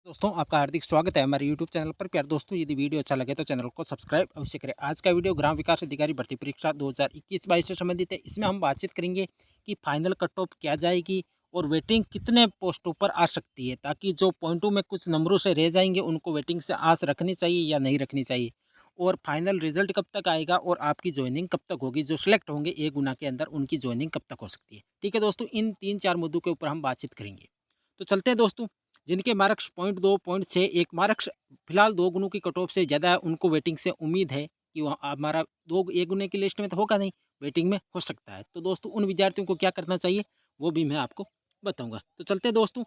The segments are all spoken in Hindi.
दोस्तों आपका हार्दिक स्वागत है हमारे यूट्यूब चैनल पर। प्यार दोस्तों, यदि वीडियो अच्छा लगे तो चैनल को सब्सक्राइब अवश्य करें। आज का वीडियो ग्राम विकास अधिकारी भर्ती परीक्षा 2021-22 से संबंधित है। इसमें हम बातचीत करेंगे कि फाइनल कट ऑफ क्या जाएगी और वेटिंग कितने पोस्टों पर आ सकती है, ताकि जो पॉइंटों में कुछ नंबरों से रह जाएंगे उनको वेटिंग से आस रखनी चाहिए या नहीं रखनी चाहिए, और फाइनल रिजल्ट कब तक आएगा और आपकी ज्वाइनिंग कब तक होगी। जो सिलेक्ट होंगे एक गुना के अंदर उनकी ज्वाइनिंग कब तक हो सकती है। ठीक है दोस्तों, इन 3-4 मुद्दों के ऊपर हम बातचीत करेंगे। तो चलते हैं दोस्तों। जिनके मार्क्स पॉइंट 2, पॉइंट 6, एक मार्क्स फिलहाल 2 गुणों की कट ऑफ से ज़्यादा है, उनको वेटिंग से उम्मीद है कि वहाँ हमारा 2 1 गुने की लिस्ट में तो होगा नहीं, वेटिंग में हो सकता है। तो दोस्तों उन विद्यार्थियों को क्या करना चाहिए वो भी मैं आपको बताऊँगा। तो चलते हैं दोस्तों।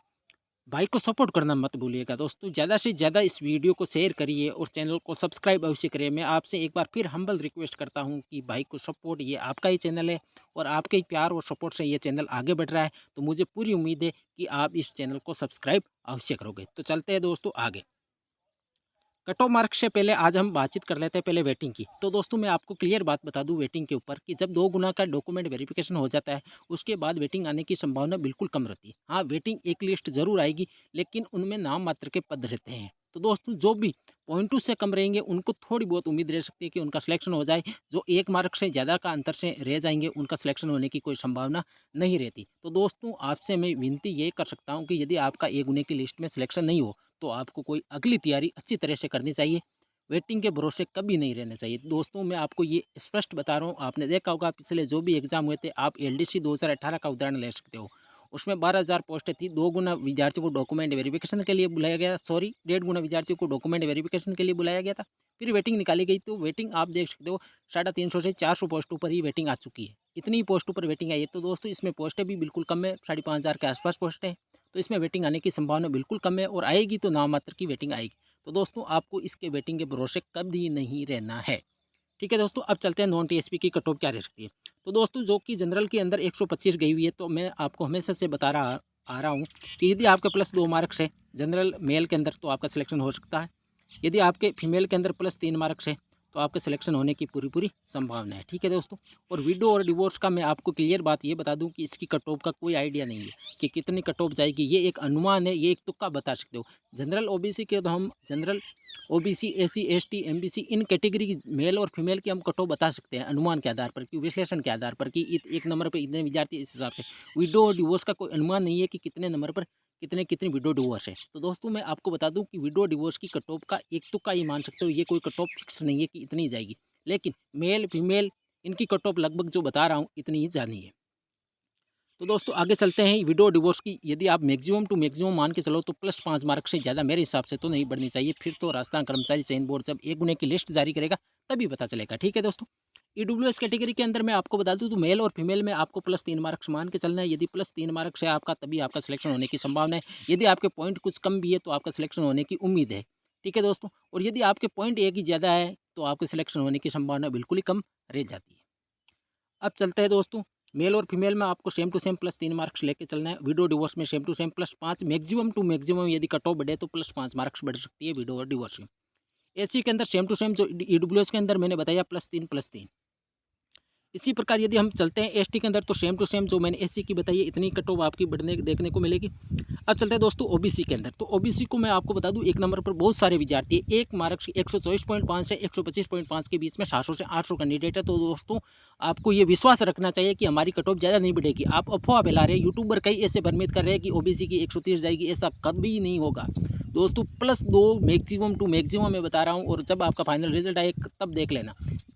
भाई को सपोर्ट करना मत भूलिएगा दोस्तों, ज़्यादा से ज़्यादा इस वीडियो को शेयर करिए और चैनल को सब्सक्राइब अवश्य करिए। मैं आपसे एक बार फिर हम्बल रिक्वेस्ट करता हूं कि भाई को सपोर्ट, ये आपका ही चैनल है और आपके ही प्यार और सपोर्ट से ये चैनल आगे बढ़ रहा है। तो मुझे पूरी उम्मीद है कि आप इस चैनल को सब्सक्राइब अवश्य करोगे। तो चलते हैं दोस्तों आगे। कट ऑफ मार्क्स से पहले आज हम बातचीत कर लेते हैं पहले वेटिंग की। तो दोस्तों मैं आपको क्लियर बात बता दूं वेटिंग के ऊपर कि जब 2 गुना का डॉक्यूमेंट वेरिफिकेशन हो जाता है, उसके बाद वेटिंग आने की संभावना बिल्कुल कम रहती है। हाँ, वेटिंग एक लिस्ट ज़रूर आएगी, लेकिन उनमें नाम मात्र के पद रहते हैं। तो दोस्तों जो भी पॉइंटों से कम रहेंगे उनको थोड़ी बहुत उम्मीद रह सकती है कि उनका सिलेक्शन हो जाए। जो 1 मार्क से ज़्यादा का अंतर से रह जाएँगे उनका सिलेक्शन होने की कोई संभावना नहीं रहती। तो दोस्तों आपसे मैं विनती ये कर सकता हूँ कि यदि आपका 1 गुने की लिस्ट में सिलेक्शन नहीं हो, तो आपको कोई अगली तैयारी अच्छी तरह से करनी चाहिए। वेटिंग के भरोसे कभी नहीं रहना चाहिए। दोस्तों मैं आपको ये स्पष्ट बता रहा हूँ, आपने देखा होगा पिछले जो भी एग्ज़ाम हुए थे, आप एलडीसी 2018 का उदाहरण ले सकते हो। उसमें 12,000 पोस्टें थी, 2 गुना विद्यार्थियों को डॉक्यूमेंट वेरिफिकेशन के लिए बुलाया गया, सॉरी 1.5 गुना विद्यार्थियों को डॉक्यूमेंट वेरिफिकेशन के लिए बुलाया गया था। फिर वेटिंग निकाली गई, तो वेटिंग आप देख सकते हो 350 से 400 पोस्टों पर ही वेटिंग आ चुकी है। इतनी ही पोस्टों पर वेटिंग आई है। तो दोस्तों इसमें पोस्टें भी बिल्कुल कम है, 5,500 के आसपास पोस्टें हैं। तो इसमें वेटिंग आने की संभावना बिल्कुल कम है, और आएगी तो नाम मात्र की वेटिंग आएगी। तो दोस्तों आपको इसके वेटिंग के भरोसे कभी नहीं रहना है। ठीक है दोस्तों, अब चलते हैं नॉन टीएसपी की कट ऑफ क्या रह सकती है। तो दोस्तों जो कि जनरल के अंदर 125 गई हुई है, तो मैं आपको हमेशा से बता रहा आ रहा हूँ कि यदि आपके प्लस 2 मार्क्स है जनरल मेल के अंदर, तो आपका सिलेक्शन हो सकता है। यदि आपके फीमेल के अंदर प्लस 3 मार्क्स है, तो आपके सिलेक्शन होने की पूरी पूरी संभावना है। ठीक है दोस्तों। और विडो और डिवोर्स का मैं आपको क्लियर बात ये बता दूं कि इसकी कट ऑफ का कोई आइडिया नहीं है कि कितनी कट ऑफ जाएगी। ये एक अनुमान है, ये एक तुक्का बता सकते हो। जनरल ओबीसी के तो हम general OBC, SC, ST, MBC इन कैटेगरी की मेल और फीमेल की हम कट ऑफ बता सकते हैं अनुमान के आधार पर, कि विश्लेषण के आधार पर, कि एक नंबर पर इतने विद्यार्थी इस हिसाब से। विडो और डिवोर्स का कोई अनुमान नहीं है कि कितने नंबर पर कितने कितनी विडो डिवोर्स है। तो दोस्तों मैं आपको बता दूं कि विडो डिवोर्स की कट ऑफ का एक तुक्का ही मान सकते हो, ये कोई कट ऑफ फिक्स नहीं है कि इतनी जाएगी। लेकिन मेल फीमेल इनकी कट ऑफ लगभग जो बता रहा हूँ इतनी ही जानी है। तो दोस्तों आगे चलते हैं विडो डिवोर्स की। यदि आप मैक्सिमम टू मैक्सिमम मान के चलो तो प्लस 5 मार्क से ज़्यादा मेरे हिसाब से तो नहीं बढ़नी चाहिए। फिर तो राजस्थान कर्मचारी चयन बोर्ड जब 1 गुने की लिस्ट जारी करेगा तभी पता चलेगा। ठीक है दोस्तों। ईडब्ल्यूएस कैटेगरी के अंदर मैं आपको बता दूं तो मेल और फीमेल में आपको प्लस 3 मार्क्स मान के चलना है। यदि प्लस 3 मार्क्स है आपका, तभी आपका सिलेक्शन होने की संभावना है। यदि आपके पॉइंट कुछ कम भी है तो आपका सिलेक्शन होने की उम्मीद है। ठीक है दोस्तों। और यदि आपके पॉइंट एक ही ज़्यादा है तो आपके सिलेक्शन होने की संभावना बिल्कुल ही कम रह जाती है। अब चलते हैं दोस्तों। मेल और फीमेल में आपको same to same plus 3 marks लेके चलना है। विडो डिवोर्स में same to same plus 5, maximum to maximum यदि कट ऑफ बढ़े तो प्लस 5 मार्क्स बढ़ सकती है विडो और डिवोर्स में। एसी के अंदर सेम टू सेम जो ईडब्ल्यूएस के अंदर मैंने बताया प्लस 3 प्लस 3। इसी प्रकार यदि हम चलते हैं एसटी के अंदर तो सेम टू सेम जो मैंने एससी की बताई है इतनी कट ऑफ आपकी बढ़ने देखने को मिलेगी। अब चलते हैं दोस्तों ओबीसी के अंदर। तो ओबीसी को मैं आपको बता दूं एक नंबर पर बहुत सारे विद्यार्थी है। एक मार्क्स 124.5 से 125.5 के बीच में 700 से 800 कैंडिडेट है। तो दोस्तों आपको ये विश्वास रखना चाहिए कि हमारी कट ऑफ ज़्यादा नहीं बढ़ेगी। आप अफवाह फैला रहे हैं, यूट्यूबर कई ऐसे भ्रमित कर रहे हैं कि ओबीसी की 130 जाएगी, ऐसा कभी नहीं होगा दोस्तों। प्लस 2 मैक्सिमम टू मैक्सिमम मैं बता रहा हूँ, और जब आपका फाइनल रिजल्ट आए तब देख लेना।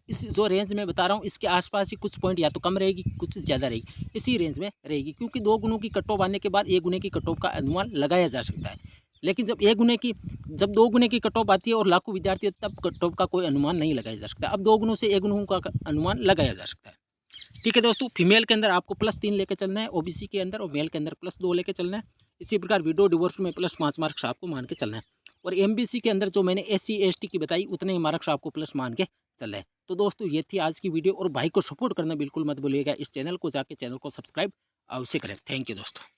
इस जो रेंज में बता रहा हूँ इसके आसपास ही कुछ पॉइंट या तो कम रहेगी कुछ ज़्यादा रहेगी, इसी रेंज में रहेगी। क्योंकि 2 गुनों की कट ऑफ आने के बाद 1 गुने की कट ऑफ का अनुमान लगाया जा सकता है। लेकिन जब 2 गुने की कट ऑफ आती है और लाखों विद्यार्थी है, तब कट ऑफ का कोई अनुमान नहीं लगाया जा सकता। अब 2 गुनों से 1 गुणों का अनुमान लगाया जा सकता है। ठीक है दोस्तों। फीमेल के अंदर आपको प्लस 3 लेके चलना है ओबीसी के अंदर, और मेल के अंदर प्लस 2 लेके चलना है। इसी प्रकार विडो डिवोर्स में प्लस 5 मार्क्स आपको मान के चलना है। और एमबीसी के अंदर जो मैंने एससी एसटी की बताई उतने ही मार्क्स आपको प्लस मान के चल रहे हैं। तो दोस्तों ये थी आज की वीडियो, और भाई को सपोर्ट करना बिल्कुल मत भूलिएगा। इस चैनल को जाके चैनल को सब्सक्राइब अवश्य करें। थैंक यू दोस्तों।